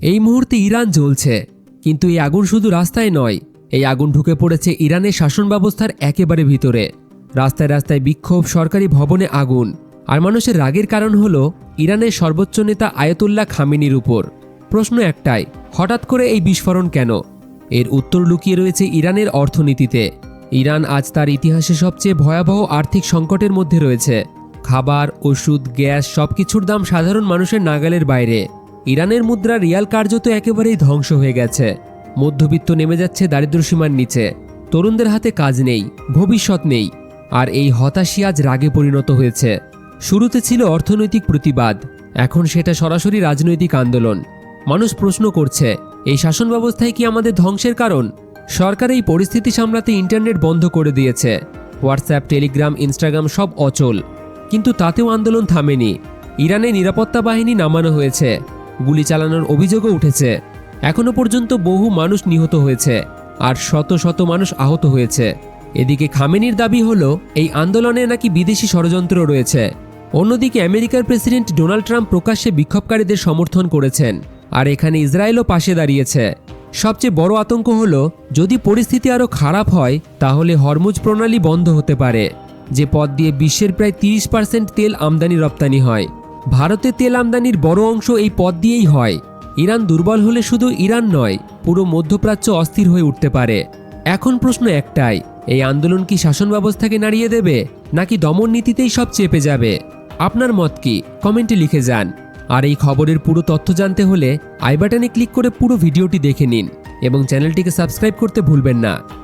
এই মুহূর্তে ইরান জ্বলছে, কিন্তু এই আগুন শুধু রাস্তায় নয়, এই আগুন ঢুকে পড়েছে ইরানের শাসন ব্যবস্থার একেবারে ভিতরে। রাস্তায় রাস্তায় বিক্ষোভ, সরকারি ভবনে আগুন। আর মানুষের রাগের কারণ হলো ইরানের সর্বোচ্চ নেতা আয়াতুল্লাহ খামেনির উপর। প্রশ্ন একটাই, হঠাৎ করে এই বিস্ফোরণ কেন? এর উত্তর লুকিয়ে রয়েছে ইরানের অর্থনীতিতে। ইরান আজ তার ইতিহাসে সবচেয়ে ভয়াবহ আর্থিক সংকটের মধ্যে রয়েছে। খাবার, ওষুধ, গ্যাস সবকিছুর দাম সাধারণ মানুষের নাগালের বাইরে। ইরানের মুদ্রা রিয়াল কার্যত একেবারেই ধ্বংস হয়ে গেছে। মধ্যবিত্ত নেমে যাচ্ছে দারিদ্র্যসীমার নিচে। তরুণদের হাতে কাজ নেই, ভবিষ্যৎ নেই। আর এই হতাশই আজ রাগে পরিণত হয়েছে। শুরুতে ছিল অর্থনৈতিক প্রতিবাদ, এখন সেটা সরাসরি রাজনৈতিক আন্দোলন। মানুষ প্রশ্ন করছে, এই শাসন ব্যবস্থায় কি আমাদের ধ্বংসের কারণ? সরকার এই পরিস্থিতি সামলাতে ইন্টারনেট বন্ধ করে দিয়েছে। হোয়াটসঅ্যাপ, টেলিগ্রাম, ইনস্টাগ্রাম সব অচল। কিন্তু তাতেও আন্দোলন থামেনি। ইরানে নিরাপত্তা বাহিনী নামানো হয়েছে, গুলি চালানোর অভিযোগও উঠেছে। এখনো পর্যন্ত বহু মানুষ নিহত হয়েছে, আর শত শত মানুষ আহত হয়েছে। এদিকে খামেনির দাবি হলো এই আন্দোলনে নাকি বিদেশি ষড়যন্ত্র রয়েছে। অন্যদিকে আমেরিকার প্রেসিডেন্ট ডোনাল্ড ট্রাম্প প্রকাশ্যে বিক্ষোভকারীদের সমর্থন করেছেন, আর এখানে ইসরায়েলও পাশে দাঁড়িয়েছে। সবচেয়ে বড় আতঙ্ক হলো যদি পরিস্থিতি আরও খারাপ হয় তাহলে হরমুজ প্রণালী বন্ধ হতে পারে, যে পথ দিয়ে বিশ্বের প্রায় 30% তেল আমদানি রপ্তানি হয়। ভারতে তেল আমদানির বড় অংশ এই পথ দিয়েই হয়। ইরান দুর্বল হলে শুধু ইরান নয়, পুরো মধ্যপ্রাচ্য অস্থির হয়ে উঠতে পারে। এখন প্রশ্ন একটাই, এই আন্দোলন কি শাসন ব্যবস্থাকে নাড়িয়ে দেবে, নাকি দমন নীতিতেই সব চেপে যাবে? আপনার মত কি কমেন্টে লিখে যান। আর এই খবরের পুরো তথ্য জানতে হলে আই বাটনে ক্লিক করে পুরো ভিডিওটি দেখে নিন এবং চ্যানেলটিকে সাবস্ক্রাইব করতে ভুলবেন না।